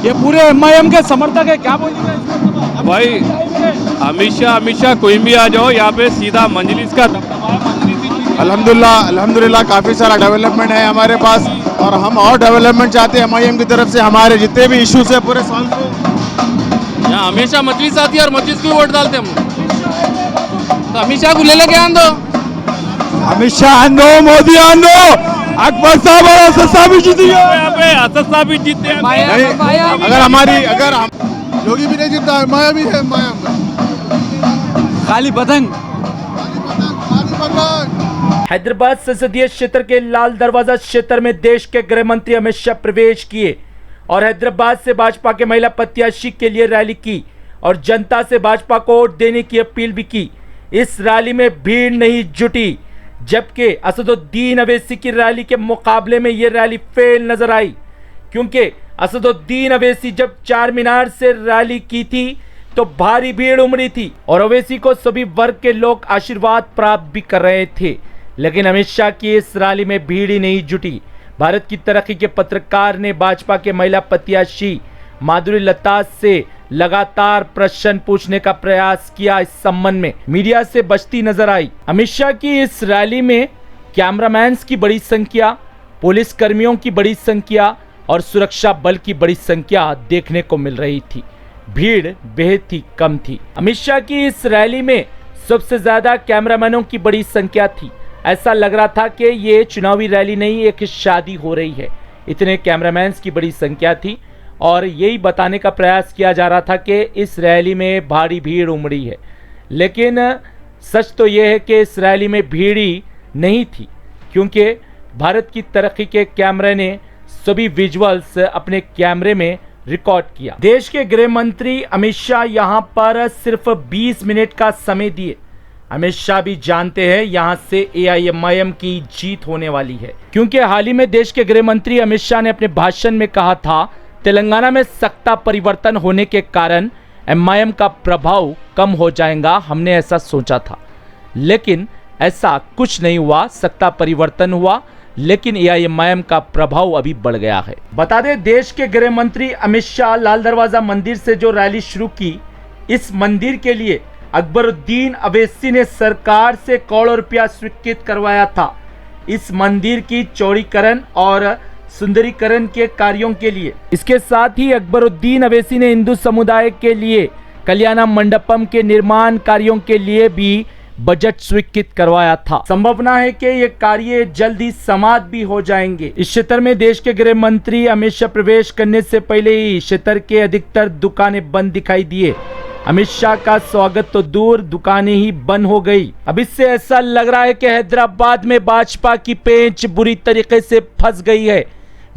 ये पूरे एमआईएम के समर्थक है, क्या बोलेंगे भाई? अमित शाह कोई भी आ जाओ, यहाँ पे सीधा मंजलिस का अल्हम्दुलिल्लाह काफ़ी सारा डेवलपमेंट है हमारे पास और हम और डेवलपमेंट चाहते हैं एमआईएम की तरफ से। हमारे जितने भी इश्यूज है पूरे सॉल्व हो। यहाँ हमेशा मजलिस आती है और मजलिस को वोट डालते हम, तो अमित शाह को ले लेके आन दो। अमित शाह आन दो, मोदी आन दो, अकबर साहब और असद साहब भी जीती है। यहाँ पे असद साहब भी जीते हैं। अगर हम योगी भी नहीं जीतता है, माया भी है, माया खाली पतंग। हैदराबाद संसदीय क्षेत्र के लाल दरवाजा क्षेत्र में देश के गृह मंत्री अमित शाह प्रवेश किए और हैदराबाद से भाजपा के महिला प्रत्याशी के लिए रैली की और जनता से भाजपा को वोट देने की अपील भी की। इस रैली में भीड़ नहीं जुटी, जबकि असदुद्दीन अवैसी की रैली के मुकाबले में ये रैली फेल नजर आई, क्योंकि असदुद्दीन अवैसी जब चार मीनार से रैली की थी तो भारी भीड़ उमड़ी थी और अवैसी को सभी वर्ग के लोग आशीर्वाद प्राप्त भी कर रहे थे। लेकिन अमित शाह की इस रैली में भीड़ ही नहीं जुटी। भारत की तरक्की के पत्रकार ने भाजपा के महिला प्रत्याशी माधुरी लता से लगातार प्रश्न पूछने का प्रयास किया। इस संबंध में मीडिया से बचती नजर आई। अमित शाह की इस रैली में कैमरामैन की बड़ी संख्या, पुलिस कर्मियों की बड़ी संख्या और सुरक्षा बल की बड़ी संख्या देखने को मिल रही थी। भीड़ बेहद ही कम थी। अमित शाह की इस रैली में सबसे ज्यादा कैमरामैनों की बड़ी संख्या थी। ऐसा लग रहा था कि ये चुनावी रैली नहीं, एक शादी हो रही है। इतने कैमरामैन की बड़ी संख्या थी और यही बताने का प्रयास किया जा रहा था कि इस रैली में भारी भीड़ उमड़ी है। लेकिन सच तो यह है कि इस रैली में भीड़ ही नहीं थी, क्योंकि भारत की तरक्की के कैमरे ने सभी विजुअल्स अपने कैमरे में रिकॉर्ड किया। देश के गृह मंत्री अमित शाह यहां पर सिर्फ 20 मिनट का समय दिए। अमित शाह भी जानते हैं यहां से एआईएमआईएम की जीत होने वाली है, क्योंकि हाल ही में देश के गृह मंत्री अमित शाह ने अपने भाषण में कहा था तेलंगाना में सत्ता परिवर्तन होने के कारण एमआईएम का प्रभाव कम हो जाएगा। हमने ऐसा सोचा था, लेकिन ऐसा कुछ नहीं हुआ। सत्ता परिवर्तन हुआ, लेकिन एआईएमआईएम का प्रभाव अभी बढ़ गया है। बता दें, देश के गृह मंत्री अमित शाह लाल दरवाजा मंदिर से जो रैली शुरू की, इस मंदिर के लिए अकबरुद्दीन अवैसी ने सरकार से करोड़ों रुपया स्वीकृत करवाया था। इस मंदिर की चौड़ीकरण और सुंदरीकरण के कार्यों के लिए। इसके साथ ही अकबरुद्दीन अवैसी ने हिंदू समुदाय के लिए कल्याण मंडपम के निर्माण कार्यों के लिए भी बजट स्वीकृत करवाया था। संभावना है कि ये कार्य जल्दी समाप्त भी हो जाएंगे। इस क्षेत्र में देश के गृह मंत्री अमित शाह प्रवेश करने से पहले ही क्षेत्र के अधिकतर दुकानें बंद दिखाई दिए। अमित शाह का स्वागत तो दूर, दुकानें ही बंद हो गई। अब इससे ऐसा लग रहा है कि हैदराबाद में भाजपा की पेंच बुरी तरीके से फंस गई है।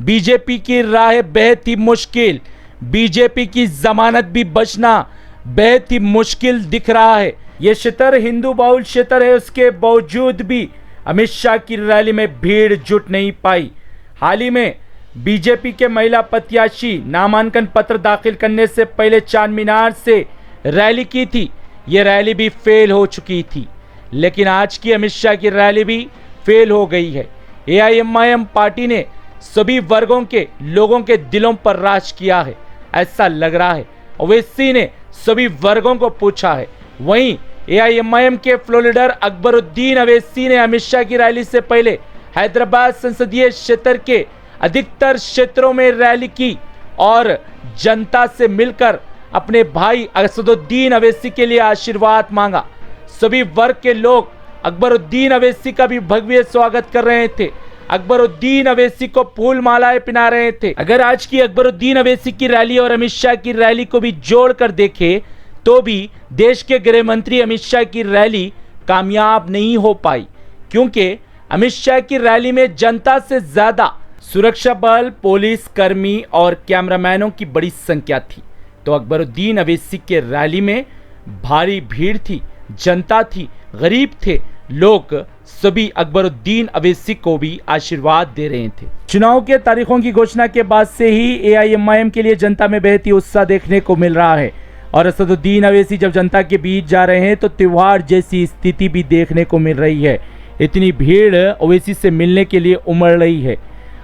बीजेपी की राह बेहद ही मुश्किल, बीजेपी की जमानत भी बचना बेहद ही मुश्किल दिख रहा है। ये क्षेत्र हिंदू बहुल क्षेत्र है, उसके बावजूद भी अमित शाह की रैली में भीड़ जुट नहीं पाई। हाल ही में बीजेपी के महिला प्रत्याशी नामांकन पत्र दाखिल करने से पहले चार मीनार से रैली की थी। ये रैली भी फेल हो चुकी थी, लेकिन आज की अमित शाह की रैली भी फेल हो गई है। एआईएमआईएम पार्टी ने सभी वर्गों के लोगों के दिलों पर राज किया है, ऐसा लग रहा है। ओवैसी ने सभी वर्गों को पूछा है। वहीं एआईएमआईएम के फ्लोर लीडर अकबरुद्दीन अवैसी ने अमित शाह की रैली से पहले हैदराबाद संसदीय क्षेत्र के अधिकतर क्षेत्रों में रैली की और जनता से मिलकर अपने भाई असदुद्दीन अवैसी के लिए आशीर्वाद मांगा। सभी वर्ग के लोग अकबरुद्दीन अवैसी का भी भव्य स्वागत कर रहे थे। अकबरुद्दीन अवैसी को फूल मालाएं पिना रहे थे। अगर आज की अकबरुद्दीन अवैसी की रैली और अमित शाह की रैली को भी जोड़कर देखें तो भी देश के गृह मंत्री अमित शाह की रैली कामयाब नहीं हो पाई, क्योंकि अमित शाह की रैली में जनता से ज्यादा सुरक्षा बल, पुलिस कर्मी और कैमरामैनों की बड़ी संख्या थी। तो अकबरुद्दीन अवैसी के रैली में भारी भीड़ थी, जनता थी, गरीब थे लोग, सभी अकबरुद्दीन अवैसी को भी आशीर्वाद दे रहे थे। चुनाव के तारीखों की घोषणा के बाद से ही एआईएमआईएम के लिए जनता में बेहद ही उत्साह देखने को मिल रहा है और असदुद्दीन अवैसी जब जनता के बीच जा रहे हैं तो त्योहार जैसी स्थिति भी देखने को मिल रही है। इतनी भीड़ अवैसी से मिलने के लिए उमड़ रही है।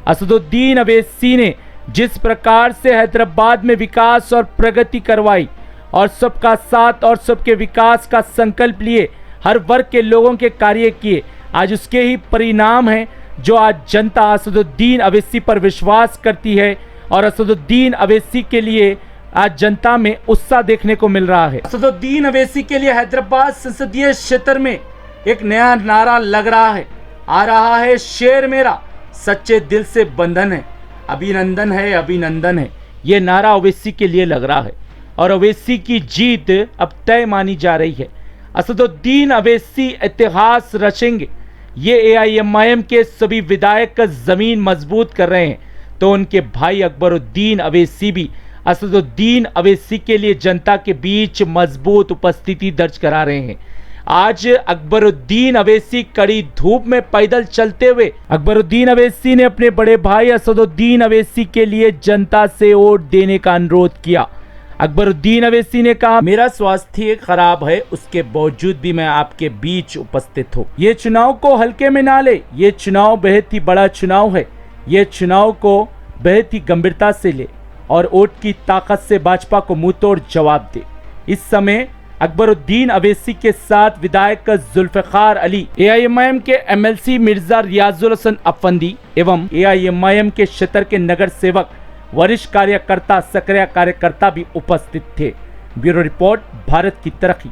असदुद्दीन अवैसी ने जिस प्रकार से हैदराबाद में विकास और प्रगति करवाई और सबका साथ और सबके विकास का संकल्प लिए हर वर्ग के लोगों के कार्य किए, आज उसके ही परिणाम हैं जो आज जनता असदुद्दीन अवैसी पर विश्वास करती है और असदुद्दीन अवैसी के लिए आज जनता में उत्साह देखने को मिल रहा है। असदुद्दीन अवैसी के लिए हैदराबाद संसदीय क्षेत्र में एक नया नारा लग रहा है, आ रहा है शेर मेरा सच्चे दिल से बंधन है, अभिनंदन है अभिनंदन है। ये नारा ओवैसी के लिए लग रहा है और ओवैसी की जीत अब तय मानी जा रही है। असदुद्दीन अवैसी इतिहास रचेंगे, ये एआईएमआईएम के सभी विधायक जमीन मजबूत कर रहे हैं, तो उनके भाई अकबरुद्दीन अवैसी भी असदुद्दीन अवैसी के लिए जनता के बीच मजबूत उपस्थिति दर्ज करा रहे हैं। आज अकबरुद्दीन अवैसी कड़ी धूप में पैदल चलते हुए अकबरुद्दीन अवैसी ने अपने बड़े भाई असदुद्दीन अवैसी के लिए जनता से वोट देने का अनुरोध किया। अकबरुद्दीन अवैसी ने कहा, मेरा स्वास्थ्य खराब है, उसके बावजूद भी मैं आपके बीच उपस्थित हूँ। ये चुनाव को हल्के में ना ले, ये चुनाव बेहद ही बड़ा चुनाव है, ये चुनाव को बेहद ही गंभीरता से ले और वोट की ताकत से भाजपा को मुंहतोड़ जवाब दे। इस समय अकबरुद्दीन अवैसी के साथ विधायक जुल्फिकार अली, एआईएमआईएम के एमएलसी मिर्जा रियाजुल हसन अफंदी एवं एआईएमआईएम के क्षेत्र के नगर सेवक, वरिष्ठ कार्यकर्ता, सक्रिय कार्यकर्ता भी उपस्थित थे। ब्यूरो रिपोर्ट, भारत की तरक्की।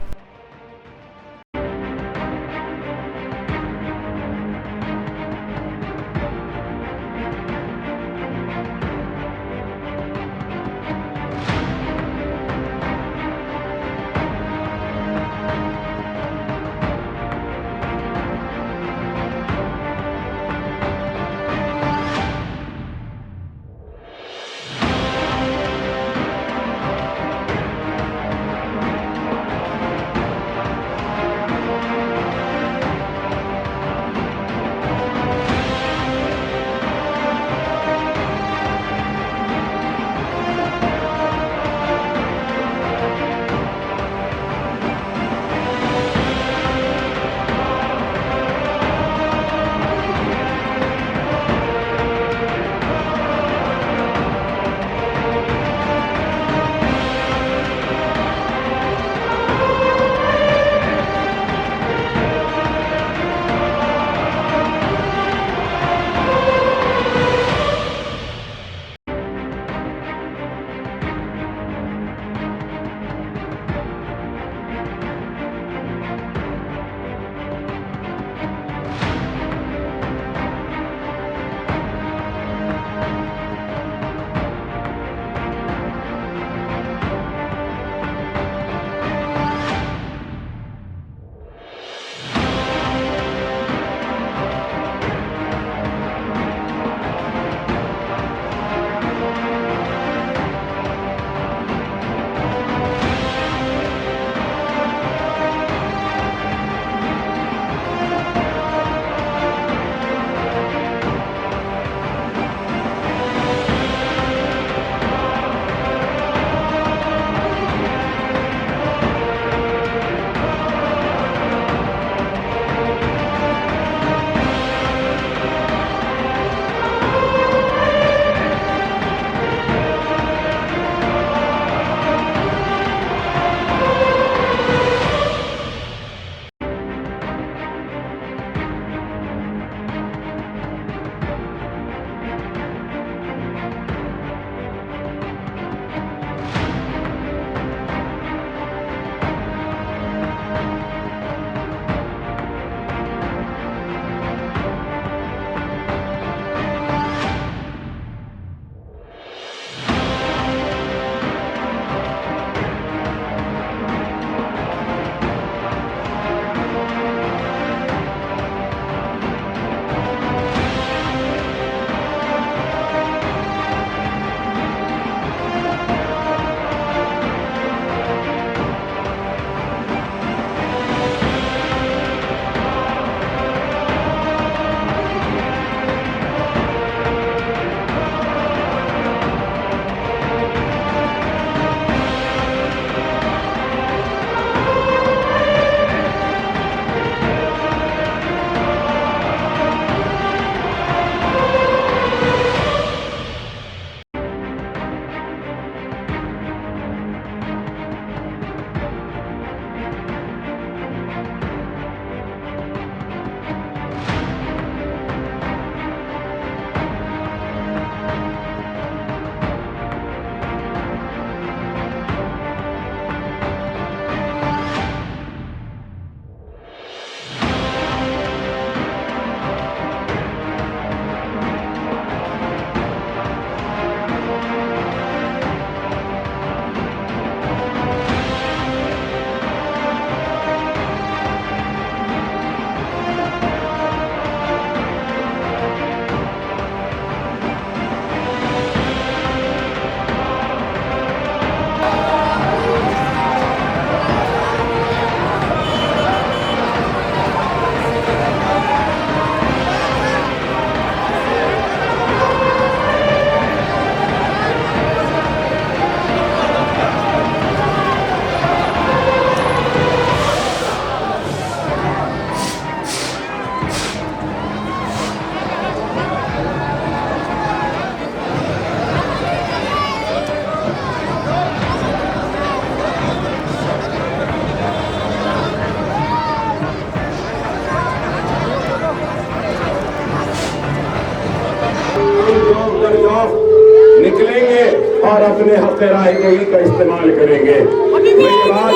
निकलेंगे और अपने हक राय गोई का इस्तेमाल करेंगे। मैं ये बात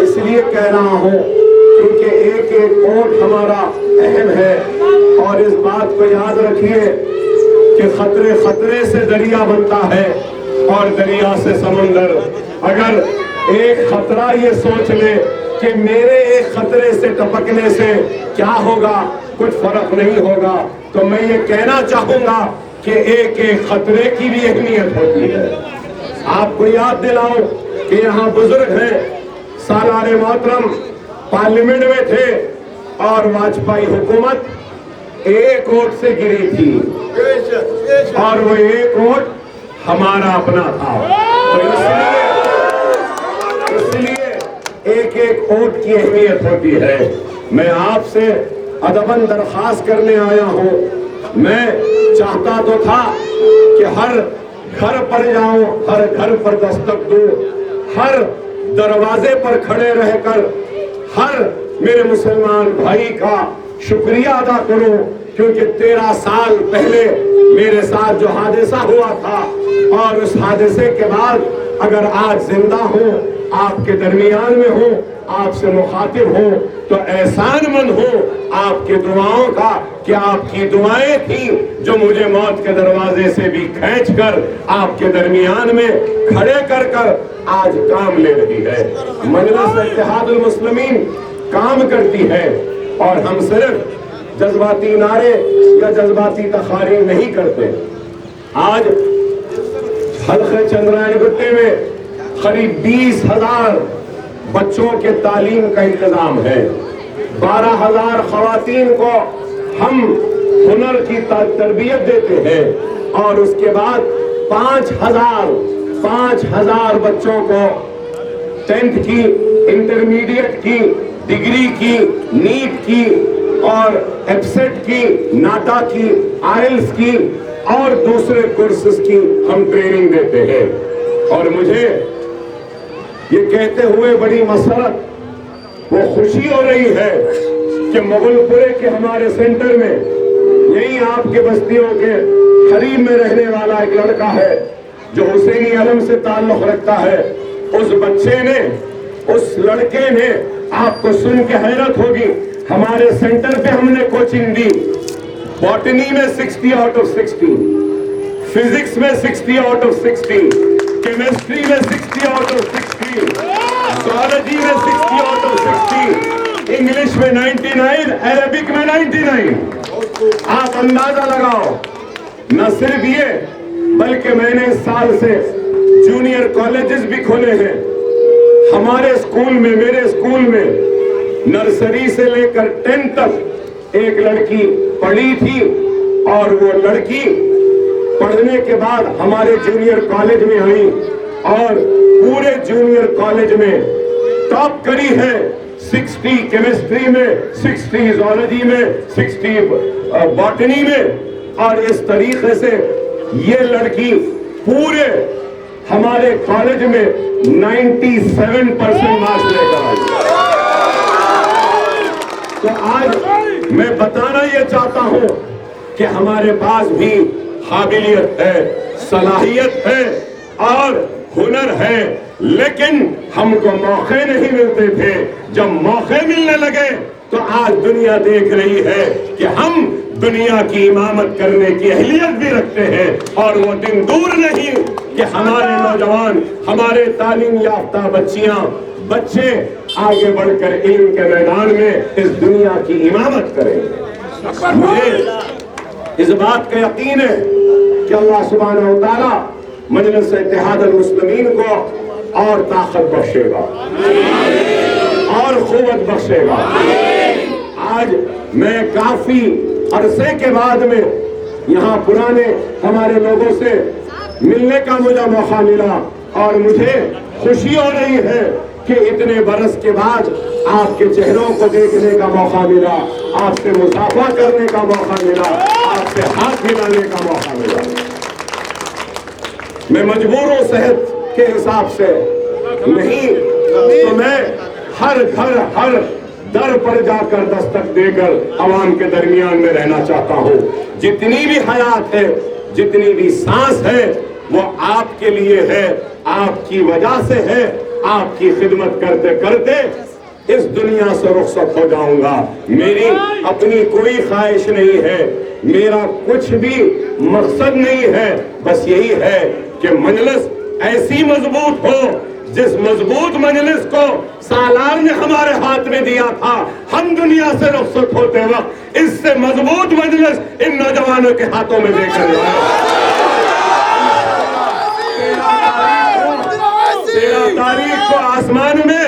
इसलिए कह रहा हूँ क्योंकि एक एक वोट हमारा अहम है, और इस बात को याद रखिए कि खतरे खतरे से दरिया बनता है और दरिया से समंदर। अगर एक खतरा ये सोच ले कि मेरे एक खतरे से टपकने से क्या होगा, कुछ फर्क नहीं होगा, तो मैं ये कहना चाहूंगा कि एक एक खतरे की भी अहमियत होती है। आपको याद दिलाऊं कि यहाँ बुजुर्ग हैं, सालारे मोहतरम पार्लियामेंट में थे और वाजपेयी हुकूमत एक वोट से गिरी थी, और वो एक वोट हमारा अपना था। तो इसलिए एक एक वोट की अहमियत होती है। मैं आपसे अदबन दरखास्त करने आया हूँ। मैं चाहता तो था कि हर घर पर जाऊं, हर घर पर दस्तक दूं, हर दरवाजे पर खड़े रहकर हर मेरे मुसलमान भाई का शुक्रिया अदा करूं, क्योंकि 13 साल पहले मेरे साथ जो हादसा हुआ था और उस हादसे के बाद अगर आज जिंदा हूं, आपके दरमियान में हूं, आपसे मुखातिब हूं, तो एहसानमंद हूं आपकी दुआओं का कि आपकी दुआएं थी जो मुझे मौत के दरवाजे से भी खींचकर आपके दरमियान में खड़े कर आज काम ले रही है। मजलिस इत्तेहादुल मुस्लिमीन काम करती है, और हम सिर्फ जज्बाती नारे या जज्बाती तकारीर नहीं करते। आज हल्के चंद्रायन गुट्टे में करीब 20,000 बच्चों के तालीम का इंतजाम है। 12,000 खवातीन को हम हुनर की तरबियत देते हैं, और उसके बाद 5,000 बच्चों को 10th की, इंटरमीडिएट की, डिग्री की, नीट की और एफसेट की, नाटा की, आईएलटीएस की और दूसरे कोर्सेज की हम ट्रेनिंग देते हैं। और मुझे ये कहते हुए बड़ी मसरत वो खुशी हो रही है कि मुगलपुरे के हमारे सेंटर में यही आपके बस्तियों के करीब में रहने वाला एक लड़का है जो हुसैनी आलम से ताल्लुक रखता है। उस बच्चे ने, उस लड़के ने, आपको सुन के हैरत होगी, हमारे सेंटर पे हमने कोचिंग दी। बॉटनी में 60 आउट ऑफ 60, फिजिक्स में 60 आउट ऑफ 60, केमिस्ट्री में 60 आउट ऑफ 60, ज़ूलॉजी में 60 आउट ऑफ 60, इंग्लिश में 99, अरबिक में 99। आप अंदाजा लगाओ। न सिर्फ ये, बल्कि मैंने इस साल से जूनियर कॉलेजेस भी खोले हैं। हमारे स्कूल में, मेरे स्कूल में नर्सरी से लेकर 10th तक एक लड़की पढ़ी थी, और वो लड़की पढ़ने के बाद हमारे जूनियर कॉलेज में आई और पूरे जूनियर कॉलेज में टॉप करी है। 60 केमिस्ट्री में, 60 ज़ूलॉजी में, 60 बॉटनी में, और इस तरीके से ये लड़की पूरे हमारे कॉलेज में 97% मार्क्स लेकर आई। तो आज मैं बताना ये चाहता हूं कि हमारे पास भी काबिलियत है, सलाहियत है और हुनर है, लेकिन हमको मौके नहीं मिलते थे। जब मौके मिलने लगे तो आज दुनिया देख रही है कि हम दुनिया की इमामत करने की अहलियत भी रखते हैं, और वो दिन दूर नहीं कि हमारे नौजवान, हमारे तालीम याफ्ता बच्चे आगे बढ़कर इल्म के मैदान में इस दुनिया की इमामत करेंगे। मुझे इस बात का यकीन है कि अल्लाह सुब्हानहू व तआला मजलिस इत्तेहादुल मुस्लिमीन को और ताकत बख्शेगा और क़ुव्वत बख्शेगा। आज मैं काफी अरसे के बाद में यहाँ पुराने हमारे लोगों से मिलने का मुझे मौका मिला, और मुझे खुशी हो रही है कि इतने बरस के बाद आपके चेहरों को देखने का मौका मिला, आपसे मुसाफा करने का मौका मिला, आपसे हाथ मिलाने का मौका मिला। मैं मजबूर हूँ सेहत के हिसाब से नहीं, तो मैं हर घर, हर दर पर जाकर दस्तक देकर आवाम के दरमियान में रहना चाहता हूँ। जितनी भी हयात है, जितनी भी सांस है वो आपके लिए है, आपकी वजह से है। आपकी खिदमत करते करते इस दुनिया से रुखसत हो जाऊंगा। मेरी अपनी कोई ख्वाहिश नहीं है, मेरा कुछ भी मकसद नहीं है, बस यही है कि मजलिस ऐसी मजबूत हो, जिस मजबूत मजलिस को सालार ने हमारे हाथ में दिया था हम दुनिया से रुखसत होते वक्त, इससे मजबूत मजलिस इन नौजवानों के हाथों में देकर जाए। 13 तारीख को आसमान में